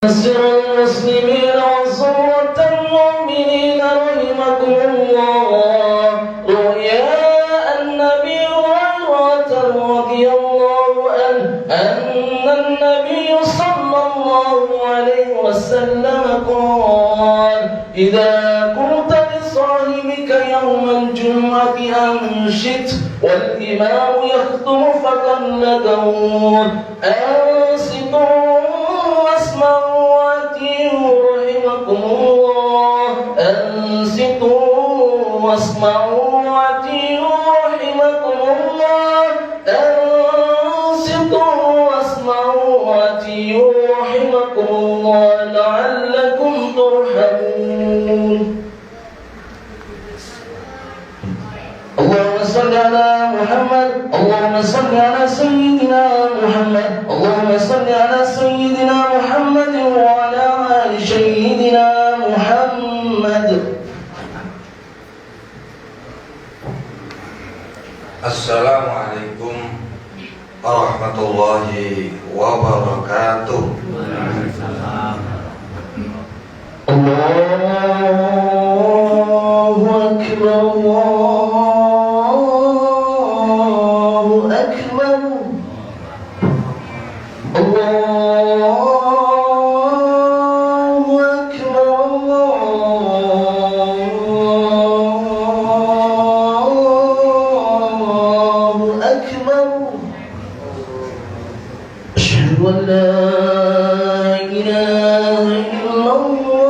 نصر المسلمين وصوة المؤمنين رحمكم الله. رؤيا النبي هريرة رضي الله عنه أن النبي صلى الله عليه وسلم قال: إذا قلت لصاحبك يوم الجمعة أنشد والإمام يخطب فقلده أنصتوا واسمعوا وأطيعوا رحمكم الله. أنصتوا واسمعوا وأطيعوا رحمكم الله. أنصتوا واسمعوا وأطيعوا رحمكم الله لعلكم ترحمون. اللهم صل على محمد. اللهم صل على سيدنا محمد. اللهم صل على سيدنا محمد وعلى آل سيدنا محمد. Assalamualaikum warahmatullahi wabarakatuh. Allahu Akbar. Allahu Akbar. Allahu Akbar. Allahu Akbar. Asyhadu an la ilaha illallah.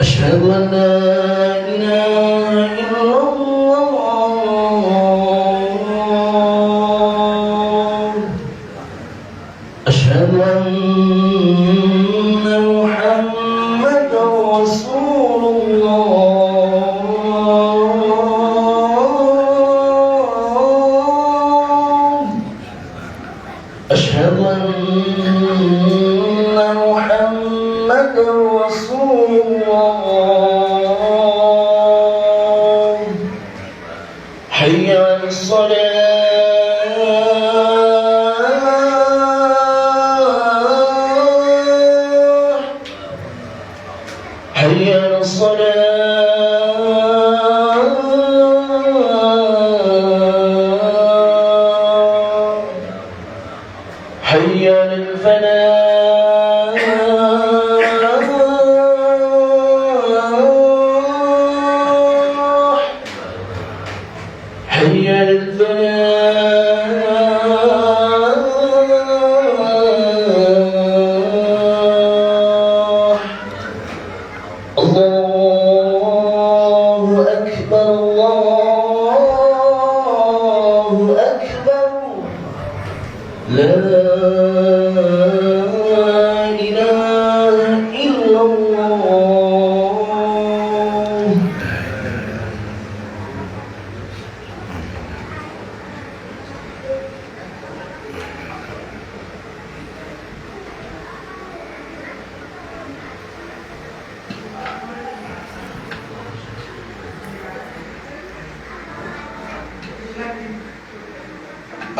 Asyhadu an la ilaha illallah. Asyhadu anna Muhammadan Rasulullah. Asyhadu anna Muhammadan Rasulullah. Hayya 'alas salah. Hayya 'alas salah. Hayya 'alal falah. Hayya 'alal falah. Allahu Akbar. Allahu Akbar. La ilaha illallah.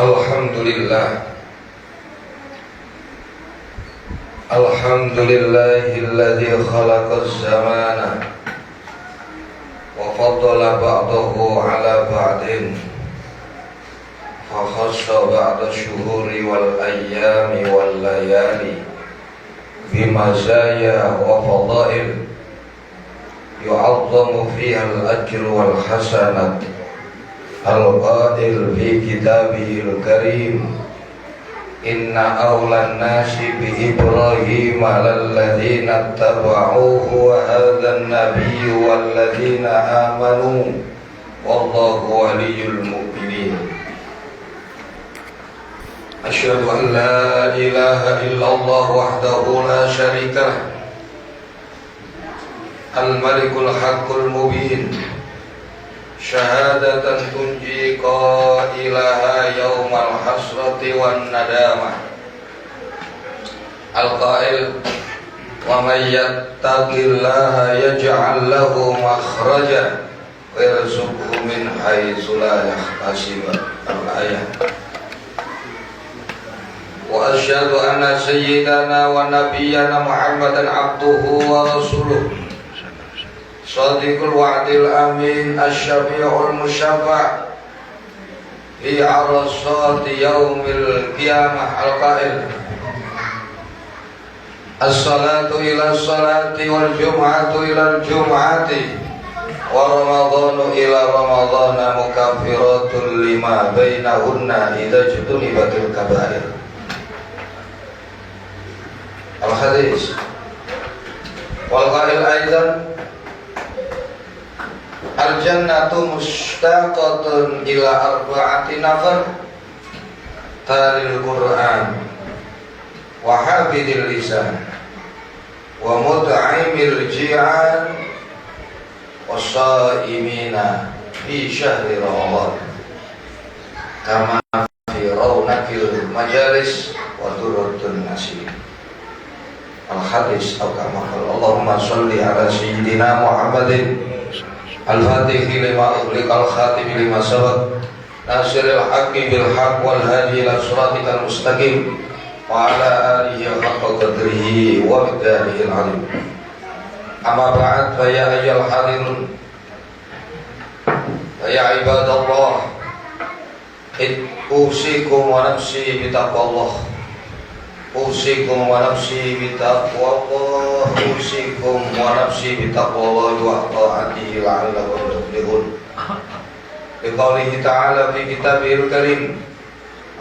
Alhamdulillah. Alhamdulillahilladzi khalaqaz zamana wa faddala ba'dahu 'ala ba'din fa khassa ba'da syuhuri wal ayyami wal layali bimazaya wa fadail yu'azzamu fiha al-ajru wal hasanat al-qa'il fi kitabihil karim inna awlan nasi bi Ibrahim lalladhina taba'uhu wa hadhan nabiyyu walladhina amanu wallahu waliyyul mu'minin. Asyhadu an la ilaha illallah wahdahu la syarika lah al-malikul haqqul mubin syahadatan tunji qailaha yaumal hasrati wan nadamah al-qail wa may yattaqillaha yaj'al lahu makhraja wa yarzuqhu min haitsu la yahtasib. Al-ayat. وأشهد أن سيدنا ونبينا محمدا عبده ورسوله صادق الوعد الأمين الشفيع المشفع في عرصات يوم القيامة القائل الصلاة إلى الصلاة والجمعة إلى الجمعة ورمضان إلى رمضان مكفرات لما بينهن إذا اجتنبت الكبائر. الحديث والقائل أيضا الجنة مشتاقة إلى أربعة نفر تالي القرآن وحافظ اللسان ومطعم الجيعان والصائمين في شهر رمضان كما في رونق المجالس ودرة النسيم. الحديث أو كما قال اللهم صل على سيدنا محمد الفاتح لما أغلق الخاتم لما سبق ناصر الحق بالحق والهادي إلى صراطك المستقيم وعلى آله حق قدره ومقداره العظيم. أما بعد فيا أيها الحاضرون فيا عباد الله أوصيكم ونفسي بتقوى الله أوصيكم ونفسي بتقوى الله أوصيكم ونفسي بتقوى الله وطاعته لعلكم تفلحون. لقوله تعالى في كتابه الكريم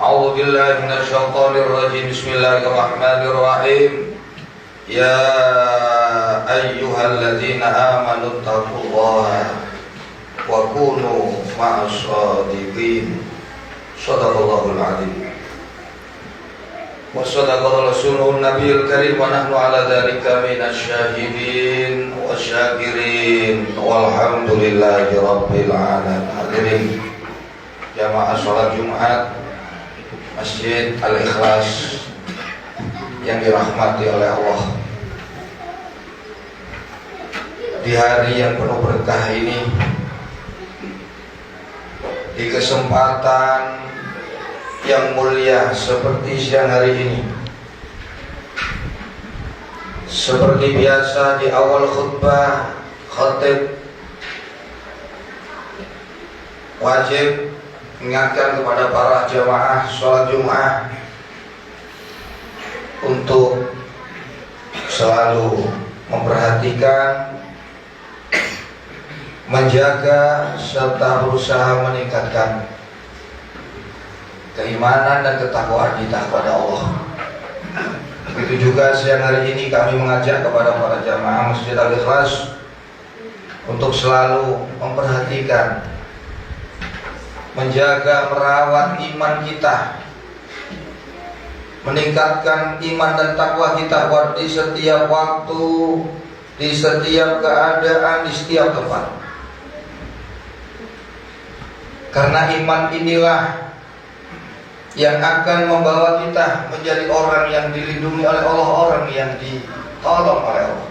أعوذ بالله من الشيطان الرجيم بسم الله الرحمن الرحيم يا أيها الذين آمنوا اتقوا الله وكونوا مع الصادقين. صدق الله العظيم وصدق رسوله النبي الكريم ونحن على ذلك من الشاهدين والشاكرين والحمد لله رب العالمين. Hadirin jamaah sholat Jumat Masjid Al-Ikhlas yang dirahmati oleh Allah, di hari yang penuh berkah ini, di kesempatan yang mulia seperti siang hari ini, seperti biasa di awal khutbah khatib wajib mengingatkan kepada para jamaah sholat Jumat untuk selalu memperhatikan, menjaga serta berusaha meningkatkan keimanan dan ketakwaan kita kepada Allah. Begitu juga siang hari ini kami mengajak kepada para jamaah Masjid Al-Ikhlas untuk selalu memperhatikan, menjaga, merawat iman kita, meningkatkan iman dan takwa kita di setiap waktu, di setiap keadaan, di setiap tempat. Karena iman inilah yang akan membawa kita menjadi orang yang dilindungi oleh Allah, orang yang ditolong oleh Allah.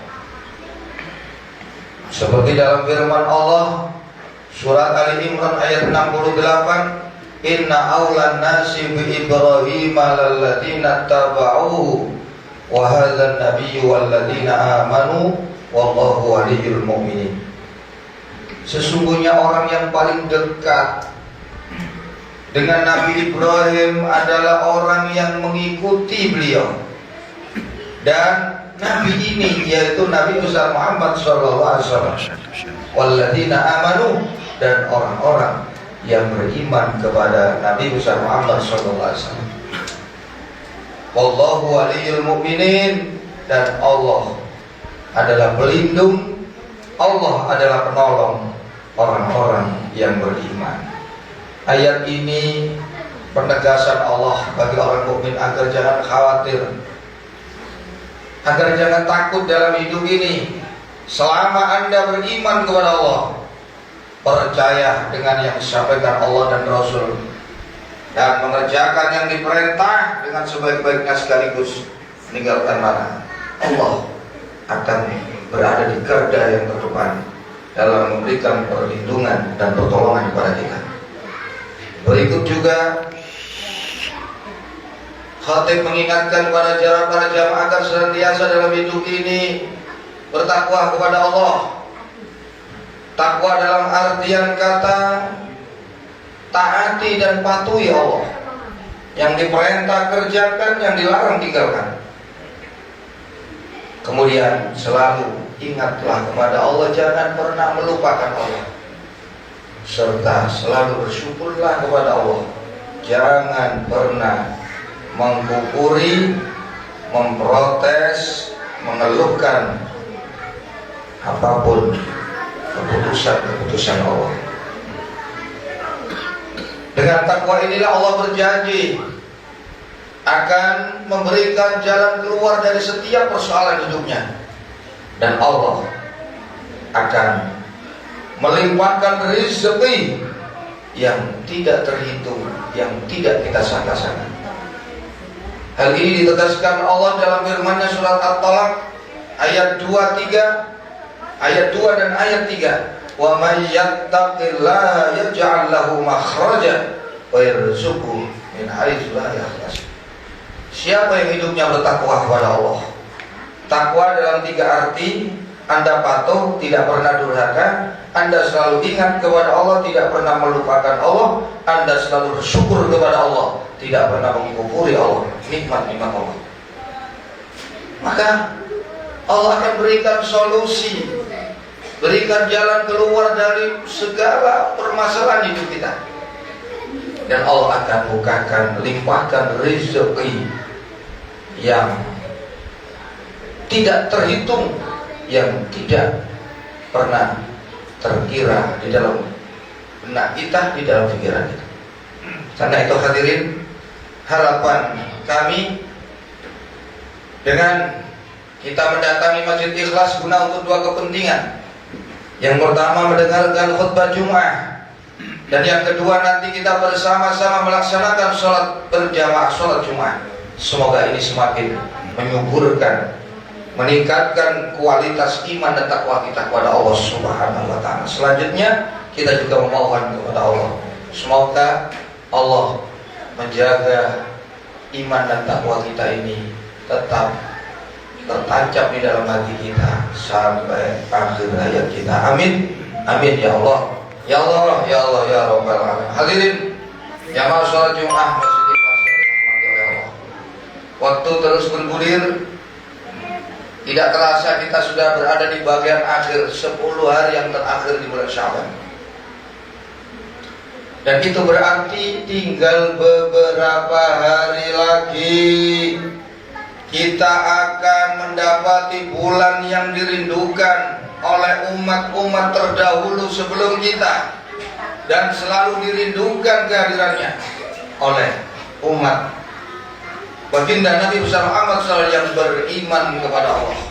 Seperti dalam firman Allah Surat Ali Imran ayat 68, Inna awlan nasi bi Ibrahim lalladzina taba'uhu wa hadzal nabiyyu walladzina amanu wallahu waliyyul mu'minin. Sesungguhnya orang yang paling dekat dengan Nabi Ibrahim adalah orang yang mengikuti beliau, dan Nabi ini yaitu Nabi besar Muhammad SAW, walladzina amanu, dan orang-orang yang beriman kepada Nabi besar Muhammad SAW. Wallahu waliyyul mu'minin, dan Allah adalah pelindung, Allah adalah penolong orang-orang yang beriman. Ayat ini penegasan Allah bagi orang mukmin agar jangan khawatir, agar jangan takut dalam hidup ini. Selama Anda beriman kepada Allah, percaya dengan yang disampaikan Allah dan Rasul, dan mengerjakan yang diperintah dengan sebaik-baiknya sekaligus meninggalkan larangan, Allah akan berada di garda yang terdepan dalam memberikan perlindungan dan pertolongan kepada kita. Berikut juga Khatib mengingatkan para jamaah agar senantiasa dalam hidup ini bertakwa kepada Allah. Takwa dalam artian kata taati dan patuhi Allah. Yang diperintah kerjakan, yang dilarang tinggalkan. Kemudian selalu ingatlah kepada Allah, jangan pernah melupakan Allah. Serta selalu bersyukurlah kepada Allah. Jangan pernah mengkufuri, memprotes, mengeluhkan apapun keputusan Allah. Dengan takwa inilah Allah berjanji akan memberikan jalan keluar dari setiap persoalan hidupnya, dan Allah akan melimpahkan rezeki yang tidak terhitung, yang tidak kita sangka-sangka. Hal ini ditegaskan Allah dalam firman-Nya surat At-Talaq ayat 23, ayat 2 dan ayat 3. Wa may yattaqillaha yaj'al lahu makhraja wa yarzuqhu min haitsu la yahtasib. Siapa yang hidupnya bertakwa kepada Allah? Takwa dalam 3 arti: Anda patuh, tidak pernah durhaka, Anda selalu ingat kepada Allah, tidak pernah melupakan Allah, Anda selalu bersyukur kepada Allah, tidak pernah mengkufuri Allah, nikmat-nikmat Allah. Maka Allah akan berikan solusi, berikan jalan keluar dari segala permasalahan hidup kita. Dan Allah akan bukakan, limpahkan rezeki yang tidak terhitung, yang tidak pernah terkira di dalam benak kita, di dalam pikiran kita. Karena itu hadirin, harapan kami dengan kita mendatangi Masjid Ikhlas guna untuk 2 kepentingan. Yang pertama, mendengarkan khutbah Jumat, dan yang kedua nanti kita bersama-sama melaksanakan sholat berjamaah, sholat Jumat. Semoga ini semakin menyuburkan, meningkatkan kualitas iman dan takwa kita kepada Allah Subhanahu wa Ta'ala. Selanjutnya kita juga memohon kepada Allah, semoga Allah menjaga iman dan takwa kita ini tetap tertancap di dalam hati kita sampai akhir hayat kita. Amin, amin ya Allah, ya Allah, ya Allah, ya Rabbal alamin. Hadirin jamaah sholat Jumat Masjid Ikhlas yang dirahmati oleh Allah. Waktu terus bergulir, tidak terasa kita sudah berada di bagian akhir 10 hari yang terakhir di bulan Sya'ban. Dan itu berarti tinggal beberapa hari lagi kita akan mendapati bulan yang dirindukan oleh umat-umat terdahulu sebelum kita, dan selalu dirindukan kehadirannya oleh umat baginda Nabi besar Muhammad SAW yang beriman kepada Allah.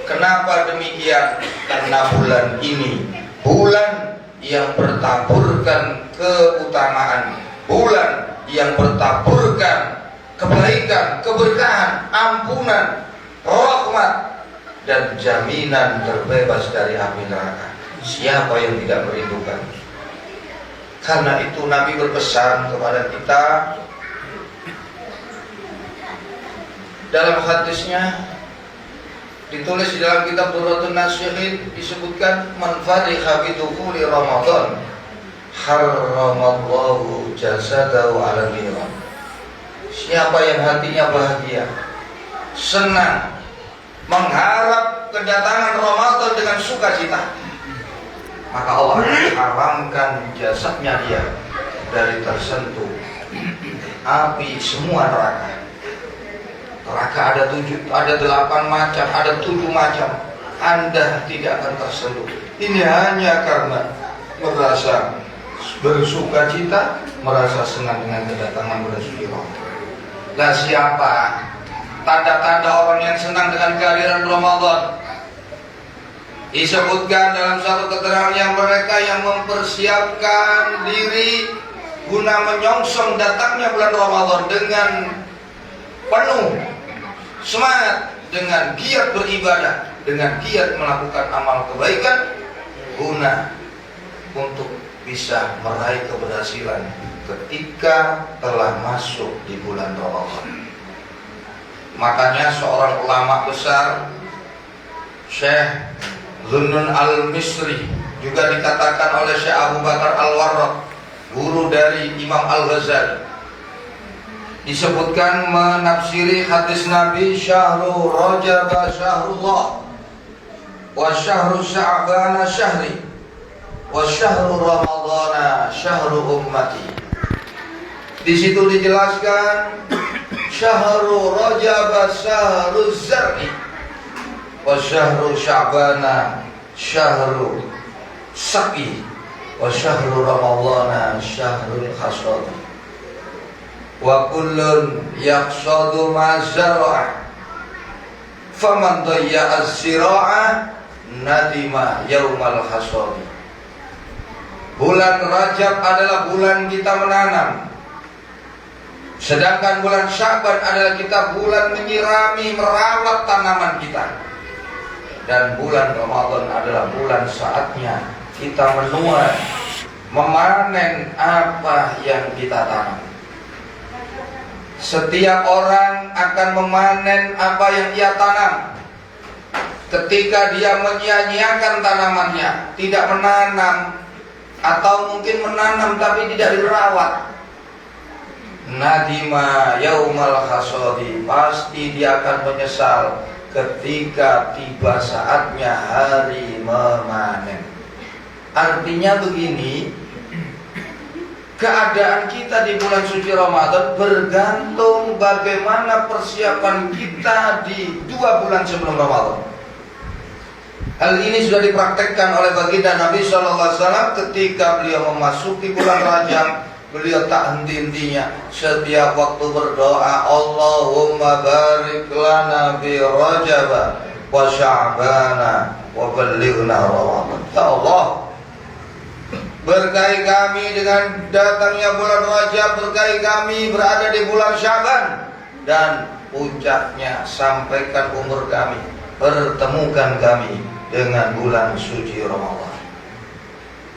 Kenapa demikian? Karena bulan ini bulan yang bertaburkan keutamaan, bulan yang bertaburkan kebaikan, keberkahan, ampunan, rahmat, dan jaminan terbebas dari api neraka. Siapa yang tidak merindukan? Karena itu Nabi berpesan kepada kita dalam hadisnya, ditulis di dalam kitab Durratun Nasihin, disebutkan man fariha bi dukhuli Ramadan haramallahu jasadahu 'ala niran. Siapa yang hatinya bahagia, senang, mengharap kedatangan Ramadan dengan sukacita, maka Allah akan haramkan jasadnya dia dari tersentuh api semua neraka. Neraka ada 8 macam, ada 7 macam. Anda tidak akan tersentuh. Ini hanya karena merasa bersukacita, merasa senang dengan kedatangan bulan suci Ramadan. Dan siapa tanda-tanda orang yang senang dengan kehadiran Ramadan? Disebutkan dalam satu keterangan yang mereka yang mempersiapkan diri guna menyongsong datangnya bulan Ramadan dengan penuh semangat, dengan giat beribadah, dengan giat melakukan amal kebaikan guna untuk bisa meraih keberhasilan ketika telah masuk di bulan Ramadan. Makanya seorang ulama besar, Syekh Zunnun al-Misri, juga dikatakan oleh Syekh Abu Bakar al-Warraq, guru dari Imam al-Ghazali, disebutkan menafsiri hadis Nabi, syahru Rajab syahrullah wa syahru Sya'ban syahri wa syahru Ramadhan syahru ummati. Di situ dijelaskan syahru Rajab syahru zar'i wa syahru Sya'ban syahru saqi wa syahru Ramadhan syahrul hasad wa kullun yaqsadu ma zar'a faman dayya az-zira'a nadima yaumal hasad. Bulan Rajab adalah bulan kita menanam, sedangkan bulan Sya'ban adalah kita bulan menyirami, merawat tanaman kita, dan bulan Ramadan adalah bulan saatnya kita menuai, memanen apa yang kita tanam. Setiap orang akan memanen apa yang ia tanam. Ketika dia menyia-nyiakan tanamannya, tidak menanam, atau mungkin menanam tapi tidak dirawat, nadima yaumal hasadi, pasti dia akan menyesal ketika tiba saatnya hari memanen. Artinya begini, keadaan kita di bulan suci Ramadan bergantung bagaimana persiapan kita di 2 bulan sebelum Ramadan. Hal ini sudah dipraktekkan oleh baginda Nabi SAW ketika beliau memasuki bulan Rajab. Beliau tak henti-hentinya setiap waktu berdoa, Allahumma barik lana bi Rajab wa Sya'bana wa ballighna Ramadan. Ya Allah, berkahi kami dengan datangnya bulan Rajab, berkahi kami berada di bulan Sya'ban, dan puncaknya sampaikan umur kami, pertemukan kami dengan bulan suci Ramadan.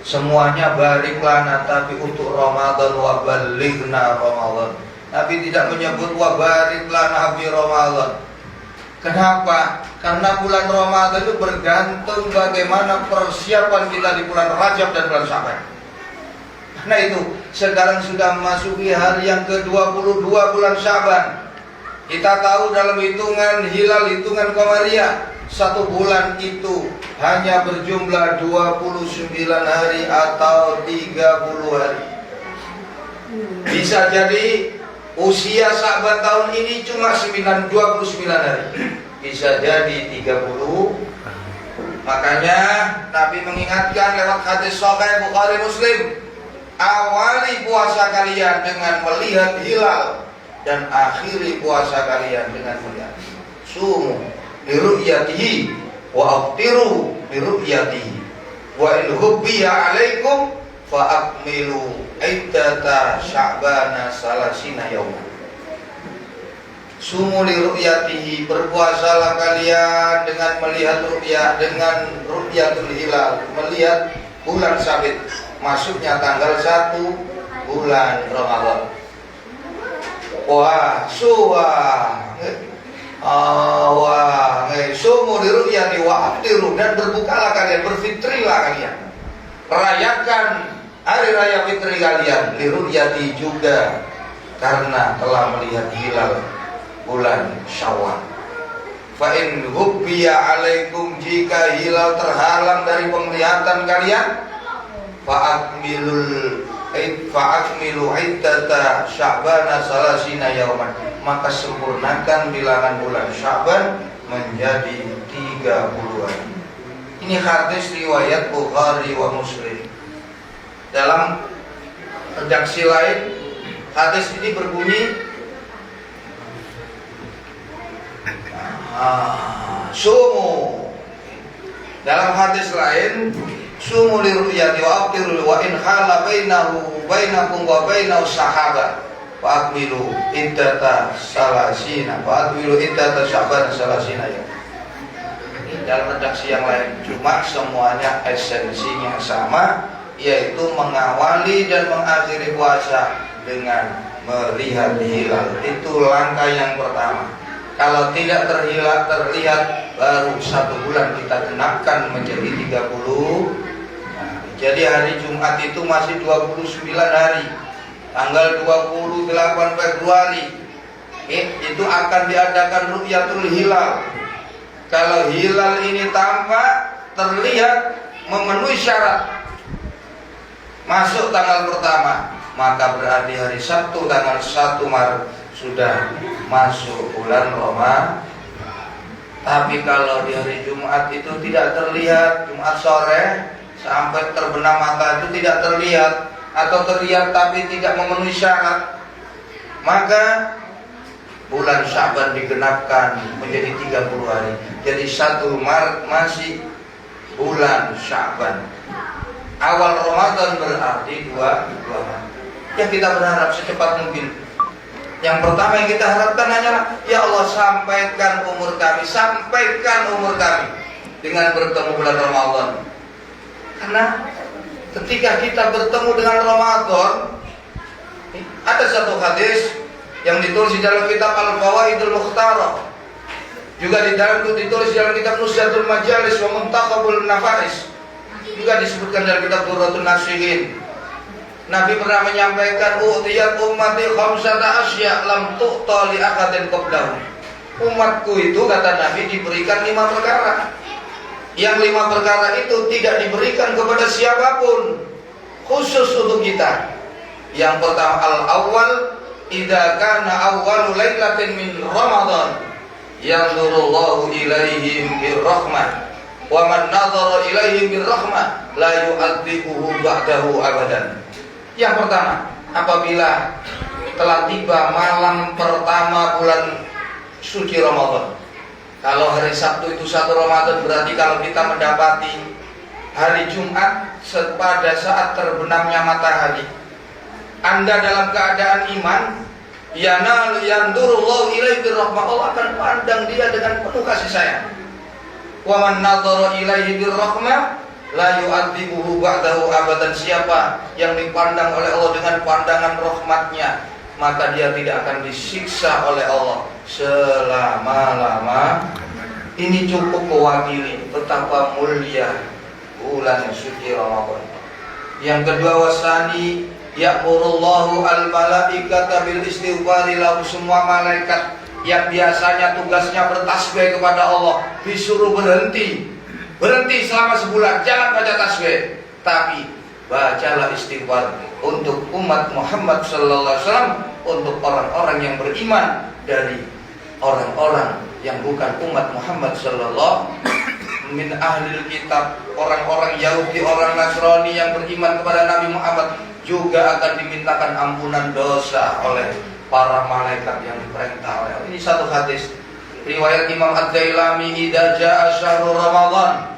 Semuanya barik lana, tapi untuk Ramadan, wa ballighna Ramadan. Nabi tidak menyebut wa barik lana bi Ramadan. Kenapa? Karena bulan Ramadan itu bergantung bagaimana persiapan kita di bulan Rajab dan bulan Sya'ban. Nah itu, sekarang sudah memasuki hari yang ke-22 bulan Sya'ban. Kita tahu dalam hitungan hilal, hitungan Qamariyah, 1 bulan itu hanya berjumlah 29 hari atau 30 hari. Bisa jadi usia Sya'ban tahun ini cuma 29 hari, bisa jadi 30. Makanya Nabi mengingatkan lewat hadis Sahih Bukhari Muslim, awali puasa kalian dengan melihat hilal, dan akhiri puasa kalian dengan melihat. Sumu liru'yatihi wa aftiru liru'yatihi wa in hubbiya alaikum fa akmilu iddata Sya'bana salasina yawman. Sumu liru'yatihi, berpuasalah kalian dengan melihat ru'yah, dengan ru'yatul hilal, melihat bulan sabit masuknya tanggal 1 bulan Ramadan. Wah, sumu liru'yati wa aftiru, dan berbukalah kalian, berfitrilah kalian, rayakan hari raya fitri kalian, liru'yati juga karena telah melihat hilal bulan Syawal. Fa in hubbiya alaikum, jika hilal terhalang dari penglihatan kalian, fa'akmilu iddata Sya'bana salasina yauman, maka sempurnakan bilangan bulan Sya'ban menjadi 30 hari. Ini hadis riwayat Bukhari wa Muslim. Dalam redaksi lain, hadis ini berbunyi sumu. Dalam hadis lain, sumu liru'yati wa aftiru wa in khala bainakum wa bainahu sahaba wa akmilu iddata salasina wa akmilu iddata Sya'ban salasina ya. Ini dalam redaksi yang lain, cuma semuanya esensinya sama, yaitu mengawali dan mengakhiri puasa dengan melihat hilal. Itu langkah yang pertama. Kalau tidak terlihat baru 1 bulan kita genapkan menjadi 30. Nah, jadi hari Jumat itu masih 29 hari. Tanggal 28 Februari itu akan diadakan Ru'yatul Hilal. Kalau hilal ini tampak terlihat memenuhi syarat masuk tanggal pertama, maka berarti hari Sabtu tanggal 1 Maret sudah masuk bulan Ramadan. Tapi kalau di hari Jumat itu tidak terlihat, Jumat sore sampai terbenam mata itu tidak terlihat, atau terlihat tapi tidak memenuhi syarat, maka bulan Sya'ban digenapkan menjadi 30 hari. Jadi 1 Maret masih bulan Sya'ban. Awal Ramadan berarti 2 Maret. Yang kita berharap secepat mungkin. Yang pertama yang kita harapkan hanyalah, ya Allah, sampaikan umur kami dengan bertemu bulan Ramadan. Karena ketika kita bertemu dengan Ramadan, ada satu hadis yang ditulis di dalam kitab Al-Fawaidul Mukhtarah, juga ditulis di dalam kitab Nusyatul Majalis wa Muntakhabul Nafais, juga disebutkan dalam kitab Durratun Nasihin. Nabi pernah menyampaikan, u'tiyat ummati khamsata asya lam tu'ta li ahadin qablahu. Umatku itu, kata Nabi, diberikan 5 perkara. Yang 5 perkara itu tidak diberikan kepada siapapun, khusus untuk kita. Yang pertama, al-awwal, idza kana awwalu lailatin min Ramadan yanzurullahu ilaihim birrahmah wa man nazara ilaihim birrahmah la yu'adzibuhu ba'dahu abadan. Yang pertama, apabila telah tiba malam pertama bulan suci Ramadan. Kalau hari Sabtu itu 1 Ramadan, berarti kalau kita mendapati hari Jumat pada saat terbenamnya matahari, Anda dalam keadaan iman, yanzurullahu ilaihi birrahmah, Allah akan pandang dia dengan penuh kasih sayang. Wa man nazara ilaihi birrahmah la yu'adzibuhu ba'dahu abadan. Siapa yang dipandang oleh Allah dengan pandangan rahmatnya, maka dia tidak akan disiksa oleh Allah selama-lama. Ini cukup mewakili betapa mulia bulan suci Ramadan. Yang kedua, wasani ya'murullahu al-malaikata bil istighfari lahu. Semua malaikat yang biasanya tugasnya bertasbih kepada Allah disuruh berhenti selama sebulan, jangan baca tasbih, tapi bacalah istighfar untuk umat Muhammad sallallahu alaihi wasallam, untuk orang-orang yang beriman dari orang-orang yang bukan umat Muhammad sallallahu min ahlil kitab, orang-orang Yahudi, orang Nasrani yang beriman kepada Nabi Muhammad juga akan dimintakan ampunan dosa oleh para malaikat yang diperintah oleh Allah. Ini satu hadis riwayat Imam Ad-Dailami, idza jaa syahrul Ramadan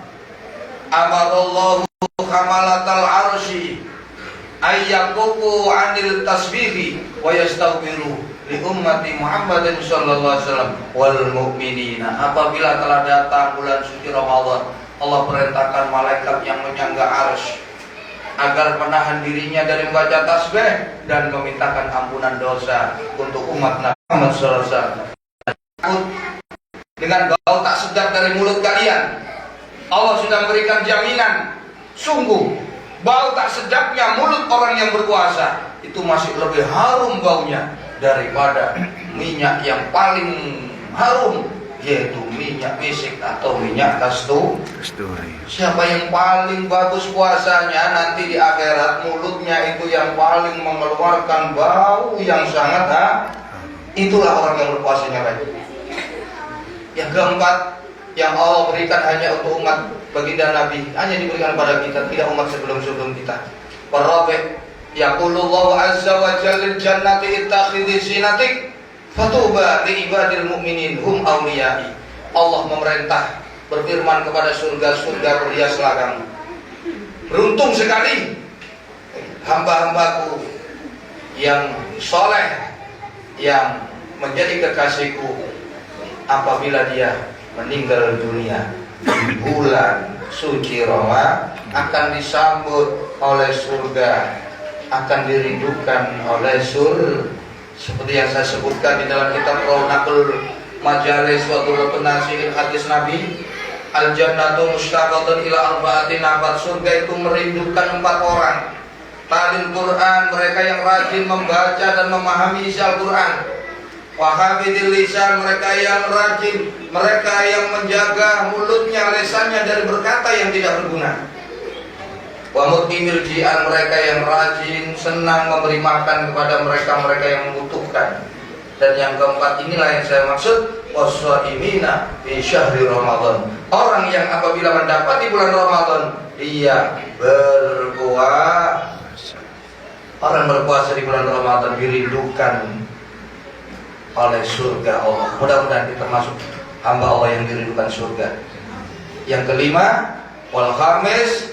amarallahu hamalatal arsy ayyaqufu anil tasbihi wa yastaghfiru li ummati Muhammadin sallallahu alaihi wasallam wal mu'minina. Apabila telah datang bulan suci Ramadan, Allah perintahkan malaikat yang menyangga arsy agar menahan dirinya dari membaca tasbih dan memintakan ampunan dosa untuk umat Muhammad sallallahu alaihi wasallam. Dengan bau tak sedap dari mulut kalian, Allah sudah memberikan jaminan, sungguh bau tak sedapnya mulut orang yang berpuasa itu masih lebih harum baunya daripada minyak yang paling harum, yaitu minyak misik atau minyak kasturi. Siapa yang paling bagus puasanya, nanti di akhirat mulutnya itu yang paling mengeluarkan bau yang sangat itulah orang yang berpuasanya baik. Yang keempat, yang Allah berikan hanya untuk umat baginda Nabi, hanya diberikan pada kita, tidak umat sebelum-sebelum kita. Warabi' yaqulullahu azza wa jalla jannati ittakhidhi sinatik fatuba li ibadil mu'minin hum awliyai. Allah memerintah, berfirman kepada surga-surga, berhiaslah kamu. Beruntung sekali hamba-hambaku yang soleh, yang menjadi kekasihku, apabila dia meninggal dunia di bulan suci Ramadan, akan disambut oleh surga, akan dirindukan oleh surga, seperti yang saya sebutkan di dalam kitab Raunaqul majalis wa turutun nasihin hadis Nabi. Al-jannatu mushtaqatun ila arba'atin nafar. Surga itu merindukan 4 orang. Talil Quran, mereka yang rajin membaca dan memahami isi Al-Quran. Wa hafidhil lisan, mereka yang rajin, mereka yang menjaga mulutnya, lisannya dari berkata yang tidak berguna. Wa mut'imil ji'an, mereka yang rajin senang memberi makan kepada mereka-mereka yang membutuhkan. Dan yang keempat inilah yang saya maksud, waswaimina fi syahri Ramadan. Orang yang apabila mendapati bulan Ramadan, dia berpuasa. Orang berpuasa di bulan Ramadan dirindukan oleh surga Allah. Mudah-mudahan kita termasuk hamba Allah yang dirindukan surga. Yang kelima, wal khamis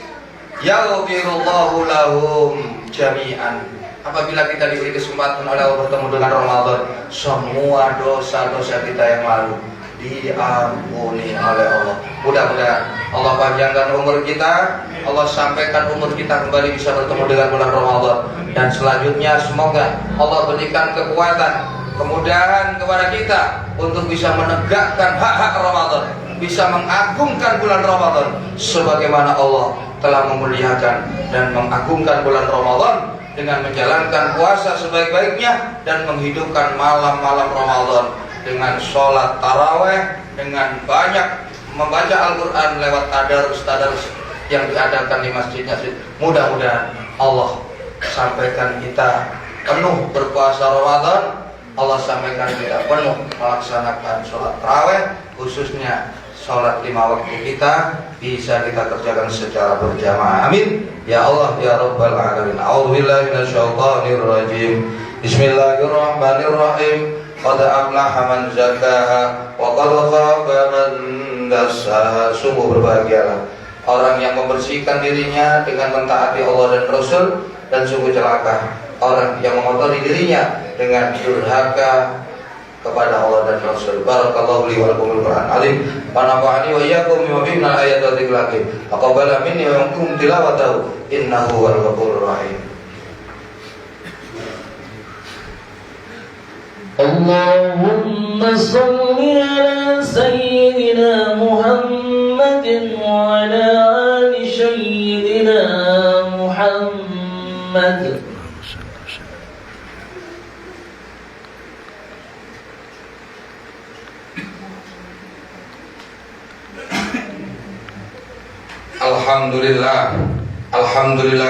yaghfirullahu lahum jami'an. Apabila kita diberi kesempatan oleh Allah bertemu dengan Ramadan, semua dosa-dosa kita yang lalu diampuni oleh Allah. Mudah-mudahan Allah panjangkan umur kita, Allah sampaikan umur kita kembali bisa bertemu dengan bulan Ramadan. Dan selanjutnya semoga Allah berikan kekuatan, kemudahan kepada kita untuk bisa menegakkan hak-hak Ramadan, bisa mengagungkan bulan Ramadan sebagaimana Allah telah memuliakan dan mengagungkan bulan Ramadan dengan menjalankan puasa sebaik-baiknya dan menghidupkan malam-malam Ramadan dengan sholat taraweh, dengan banyak membaca Al-Quran lewat tadarus yang diadakan di masjid-masjid. Mudah-mudahan Allah sampaikan kita penuh berpuasa Ramadan, Allah sampaikan kita penuh melaksanakan sholat taraweh, khususnya sholat 5 waktu kita bisa kita kerjakan secara berjamaah. Amin ya Allah ya Rabbal alamin. A'udzubillahi minasyaitonir rajim. Bismillahirrahmanirrahim. Qad aflaha man zakkaha wa qad khaba man dassaha. Sungguh berbahagialah orang yang membersihkan dirinya dengan mentaati Allah dan Rasul, dan sungguh celaka orang yang mengotori dirinya dengan durhaka kepada Allah dan Rasul. Barakallahu li wa lakum bil Qur'an azim. Wa nafa'ani wa iyyakum bima fihi minal ayati wa dzikril hakim. Taqabbal minni wa minkum tilawatahu innahu huwal ghafurur rahim. Allahumma shalli ala sayyidina Muhammadin wa ala ali sayyidina Muhammad. Alhamdulillah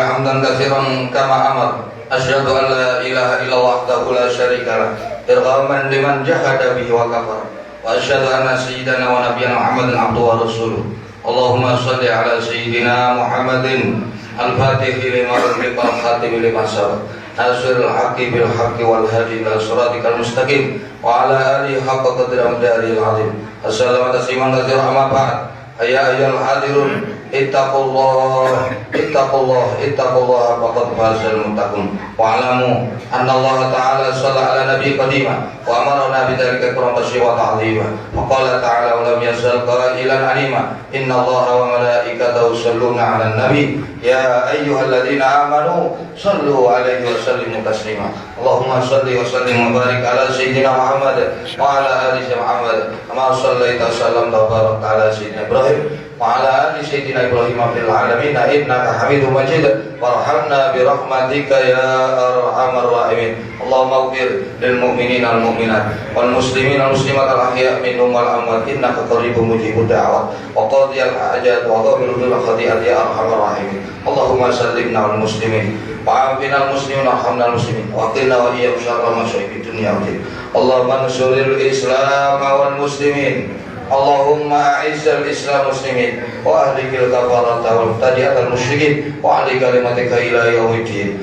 hamdan katsiran kama amar. Asyhadu an la ilaha illallah wahdahu la syarikalah irghaman liman jahada bihi wa kafar. Wa asyhadu anna sayyidana wa nabiyyana Muhammadan abduhu wa rasuluh. Allahumma shalli ala sayyidina Muhammadin al-fatihi lima ughliqa al-khatimi lima sabaq nasiril haqqi bil haqqi wal hadi ila siratikal mustaqim wa ala alihi haqqa qadri amdariil azim. Assalamu tasliman katsiran amma ba'd. Ya ayyuhal hadirun ittaqullah faqad fazal muttaqun wa alamu anna Allah ta'ala shalla ala nabi qadima wa amarna bidzalika qur'an wa ta'zima wa qala ta'ala wa lam yazal qailan anima inna Allaha wa malaikatahu yusholluna 'alan nabi ya ayyuhalladzina amanu shallu 'alaihi wa sallimu taslima. Allahumma shalli wa sallim wa barik ala sayyidina Muhammad wa ala ali Muhammad kama shallaita wa sallamta wa barakta ala sayyidina Ibrahim wa ala ali sayyidina Ibrahim fil alamin innaka Hamidum Majid. Warhamna bi rahmatika ya arhamar rahimin. Allahumma ighfir lil mu'minin wal mu'minat wal muslimin wal muslimat al ahya' minhum wal amwat innaka qaribun mujibud da'wat wa qadiyal hajat wa ghafirul khati'at ya arhamar rahimin. Allahumma sallimna wal muslimin wa afina al muslimin wa arhamna al muslimin wa qina wa iyyahum syarra masyaiqid dunya wa din. Allahumma ansuril islam wal muslimin. Allahumma a'izzal islam muslimin wa ahlikil kafarata wal tadiatal musyrikin wa ahli kalimatika ila yaumiddin.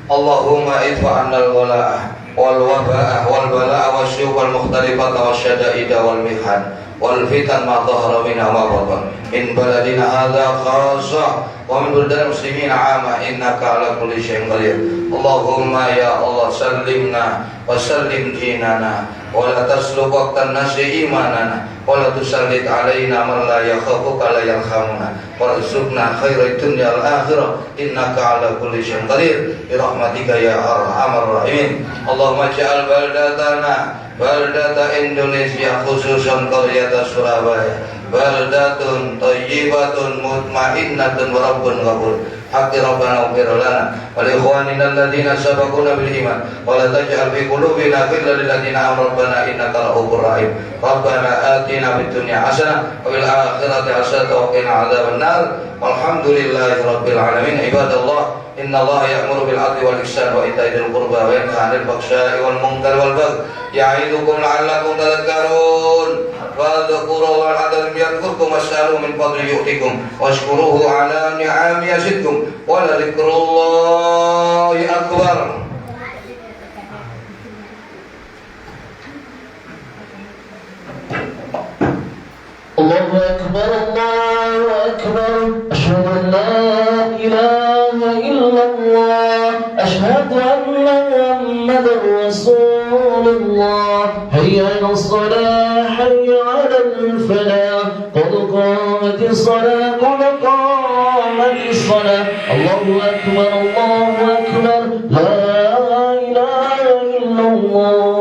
Allahumma idfa' annal ghala'ah wal waba'ah wal bala'ah wasyuq wal mukhtalifata wasyada'ida wal mihan wal fitan ma dhahara minha wa batan in baladina hadza khassa wa min buladil muslimin 'amma innaka 'ala kulli syai'in qadir. Allahumma ya Allah sallimna wa sallim dinana ولا تسلب وقت الناس إيماننا ولا تسلط علينا من لا يخافك لا يرحمنا وارزقنا خير الدنيا والآخرة إنك على كل شيء قدير برحمتك يا أرحم الراحمين. اللهم اجعل بلدتنا بلدة إندونيسيا خصوصا قرية Surabaya baldatun thayyibatun mutmainnatun wa rabbun ghafur. Haqqi rabbana ighfir lana wa li ikhwanina alladhina sabaquna bil iman wa la taj'al fi qulubina ghillan lil ladzina amanu rabbana innaka ra'ufur rahim. Rabbana atina fid dunya hasanah wa fil akhirati hasanah wa qina adzaban nar. Walhamdulillahi rabbil alamin. Ibadallah, inna Allah ya'muru bil 'adli wal ihsan wa ita'i dzil qurba wa yanha 'anil fahsya'i wal munkari wal baghi ya'idukum la'allakum tadhakkarun. Fadhkurullaha 'azza yadhkurkum was'alu min fadli yu'tikum washkuruhu 'ala ni'ami yazidkum wa la dzikrullahi akbar. Allahu akbar, Allahu akbar. Asyhadu an la ilaha illallah, asyhadu anna Muhammadar Rasulullah. Hayya 'alas shalah, hayya 'alal falah. Qad qamatis shalah, qad qamatis shalah. Allahu akbar, Allahu akbar. La ilaha illallah.